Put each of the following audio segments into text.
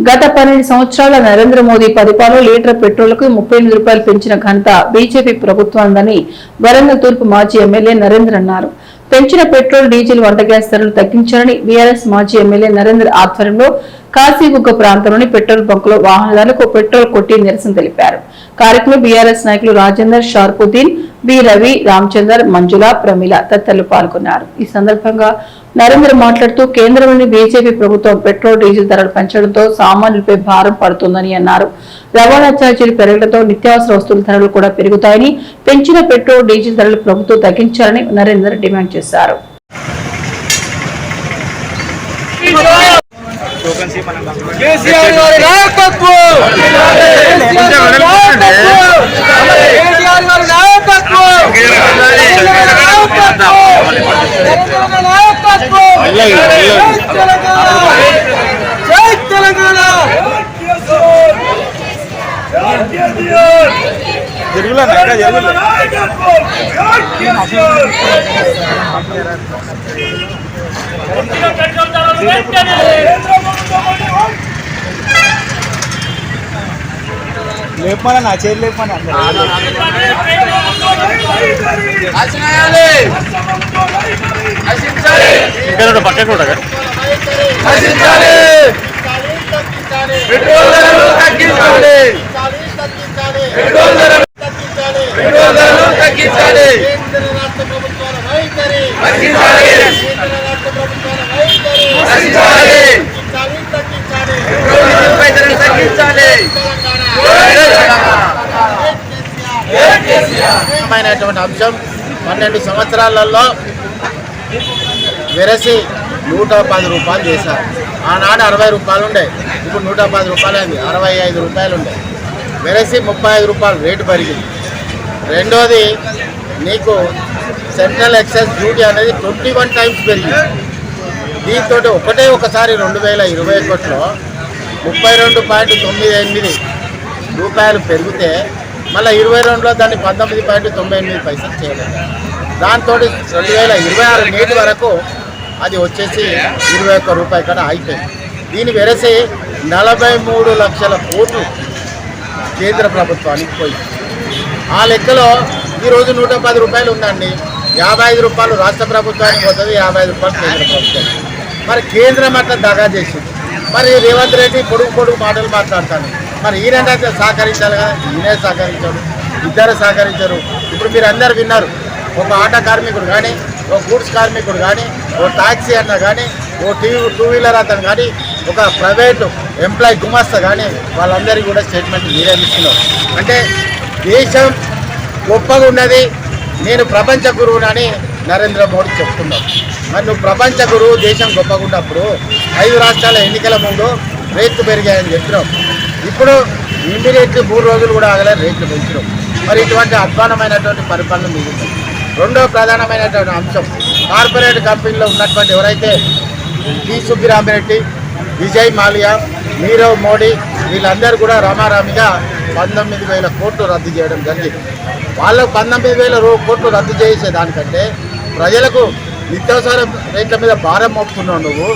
గత 12 సంవత్సరాల నరేంద్ర మోదీ పరిపాలనలో లీటర్ పెట్రోల్కు 38 రూపాయలు పెంచిన ఘనత బీజేపీ ప్రభుత్వాన్ని వరంగల్ తూర్పు మాజీ ఎమ్మెల్యే నరేంద్ర అన్నారు. పెంచిన పెట్రోల్, డీజిల్, వంట గ్యాస్ ధరలు తగ్గించాలని బీఆర్ఎస్ మాజీ ఎమ్మెల్యే నరేంద్ర ఆధ్వర్యంలో కాశీబుగ్గ ప్రాంతంలోని పెట్రోల్ బంకులో వాహనదారులకు పెట్రోల్ కొట్టి నిరసన తెలిపారు. కార్యక్రమంలో బీఆర్ఎస్ నాయకులు రాజేందర్, షార్పుద్దీన్, బి రవి, రామచందర్, మంజుల, ప్రమిళ తదితరులు పాల్గొన్నారు. ఈ సందర్భంగా నరేంద్ర మాట్లాడుతూ కేంద్రంలోని బీజేపీ ప్రభుత్వం పెట్రోల్, డీజిల్ ధరలు పెంచడంతో సామాన్యులపై భారం పడుతుందని అన్నారు. రవాణా ఛార్జీలు పెరగడంతో నిత్యావసర వస్తువుల ధరలు కూడా పెరుగుతాయని, పెంచిన పెట్రోల్, డీజిల్ ధరలు ప్రభుత్వం తగ్గించాలని నరేంద్ర డిమాండ్ చేశారు. లేపమని నా చేతి లేపమని ఇంకా పక్కన కూడా అంశం 12 సంవత్సరాలలో వెరసి 110 రూపాయలు చేశారు. ఆనాడు 60 రూపాయలు ఉండే, ఇప్పుడు 110 రూపాయలు అయింది, 65 రూపాయలు ఉండే. వెరసి 35 రూపాయలు రేటు పెరిగింది. రెండోది, నీకు సెంట్రల్ ఎక్సైజ్ డ్యూటీ అనేది 21 టైమ్స్ పెరిగింది. దీంతో ఒకసారి 2021లో 32.98 రూపాయలు పెరిగితే మళ్ళీ 22లో దాన్ని 19.98 చేయలేదు. దాంతో 2026 నేటి వరకు అది వచ్చేసి 21 రూపాయలు కూడా అయిపోయింది. దీని వెరసి 43 లక్షల కోట్లు కేంద్ర ప్రభుత్వానికి పోయింది. ఆ లెక్కలో ఈరోజు 110 రూపాయలు ఉందండి, 55 రూపాయలు రాష్ట్ర ప్రభుత్వానికి పోతుంది, 55 రూపాయలు కేంద్ర ప్రభుత్వం. మరి కేంద్రం అట్లా దగా చేసింది. మరి రేవంత్ రెడ్డి పొడుగు మాటలు మాట్లాడతాను. మరి ఈయనంటే సహకరించాలి కదా, ఈయనే సహకరించారు, ఇద్దరు సహకరించారు. ఇప్పుడు మీరు అందరు విన్నారు, ఒక ఆటో కార్మికుడు కానీ, ఒక గూడ్స్ కార్మికుడు కానీ, ఓ టాక్సీ అన్న కానీ, ఓ టూ వీలర్ అతను కానీ, ఒక ప్రైవేటు ఎంప్లాయీ గుమాస్తా కానీ, వాళ్ళందరికీ కూడా స్టేట్మెంట్ మీరే ఇస్తున్నారు. అంటే దేశం గొప్పగా ఉన్నది, నేను ప్రపంచ గురువునని నరేంద్ర మోడీ చెప్తున్నాడు. మరి నువ్వు ప్రపంచ గురువు, దేశం గొప్పగా ఉన్నప్పుడు 5 రాష్ట్రాల ఎన్నికల ముందు రేట్లు పెరిగాయని చెప్పినావు. ఇప్పుడు ఇమ్మీడియట్లీ 3 రోజులు కూడా ఆగలేదు, రేట్లు పెంచినావు. మరి ఇటువంటి అధ్వానమైనటువంటి పరిపాలన మిగిలింది. రెండో ప్రధానమైనటువంటి అంశం, కార్పొరేట్ కంపెనీలో ఉన్నటువంటి ఎవరైతే టి సుబ్బిరామిరెడ్డి, విజయ్ మాల్యా, నీరవ్ మోడీ వీళ్ళందరూ కూడా రామారామిగా 19,000 కోట్లు రద్దు చేయడం జరిగింది. వాళ్ళకు 19,000 కోట్లు రద్దు చేసేదానికంటే ప్రజలకు నిత్యావసర రేట్ల మీద భారం మోపుతున్నావు నువ్వు.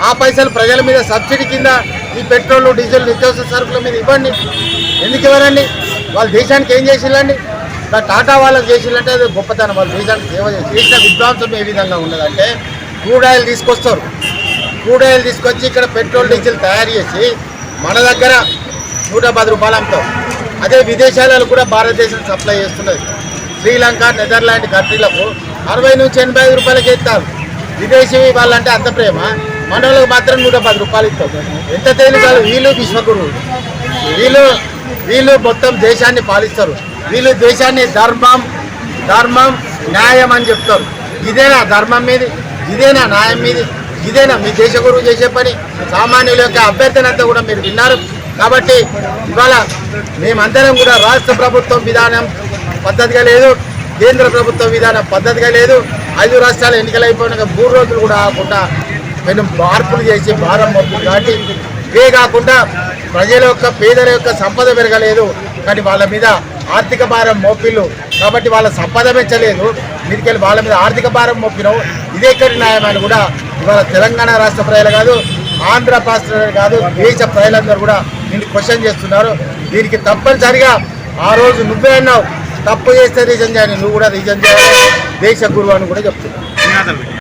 ఆ పైసలు ప్రజల మీద సబ్సిడీ కింద ఈ పెట్రోల్, డీజిల్, నిత్యావసర సరుకుల మీద ఇవ్వండి. ఎందుకు ఇవ్వరండి? వాళ్ళు దేశానికి ఏం చేసిల్లండి? టాటా వాళ్ళకి చేసిల్లంటే అది గొప్పతనం. వాళ్ళు దేశానికి సేవ చేసిన విద్వాంసం ఏ విధంగా ఉన్నదంటే, క్రూడ్ ఆయిల్ తీసుకొస్తారు, క్రూడ్ ఆయిల్ తీసుకొచ్చి ఇక్కడ పెట్రోల్, డీజిల్ తయారు చేసి మన దగ్గర 110 రూపాయలు అమ్ముతాం. అదే విదేశాలలో కూడా భారతదేశం సప్లై చేస్తున్నది. శ్రీలంక, నెదర్లాండ్ కంట్రీలకు 60 నుంచి 85 రూపాయలకి ఇస్తారు. విదేశీ వాళ్ళంటే అంత ప్రేమ, మన వాళ్ళకి మాత్రం 110 రూపాయలు ఇస్తాం. ఎంత తేలికాలు వీళ్ళు విశ్వగురువు, వీళ్ళు మొత్తం దేశాన్ని పాలిస్తారు. వీళ్ళు దేశాన్ని ధర్మం న్యాయం అని చెప్తారు. ఇదేనా ధర్మం మీది? ఇదేనా న్యాయం మీది? ఇదేనా మీ దేశ గురువు చేసే పని? సామాన్యుల యొక్క అభ్యర్థన అంతా కూడా మీరు విన్నారు. కాబట్టి ఇవాళ మేమందరం కూడా రాష్ట్ర ప్రభుత్వం విధానం పద్ధతిగా లేదు, కేంద్ర ప్రభుత్వ విధానం పద్ధతిగా లేదు. 5 రాష్ట్రాల ఎన్నికలు అయిపోయినాక 3 రోజులు కూడా కాకుండా మేము మార్పులు చేసి భారం మోపులు కాబట్టి ఇవే కాకుండా ప్రజల యొక్క పేదల యొక్క సంపద పెరగలేదు, కానీ వాళ్ళ మీద ఆర్థిక భారం మోపిళ్ళు కాబట్టి వాళ్ళ సంపద పెంచలేదు. మీదికెళ్ళి వాళ్ళ మీద ఆర్థిక భారం మోపినావు. ఇదే ఎక్కడి న్యాయమని కూడా ఇవాళ తెలంగాణ రాష్ట్ర ప్రజలు కాదు, ఆంధ్ర పాస్టర్ కాదు దేశ ప్రజలందరూ కూడా నిన్ను క్వశ్చన్ చేస్తున్నారు. దీనికి తప్పనిసరిగా ఆ రోజు నువ్వే అన్నావు, తప్పు చేస్తే రీజన్ చేయాలి, నువ్వు కూడా రీజన్ చేయాలి, దేశ గురువు అని కూడా చెప్తున్నావు.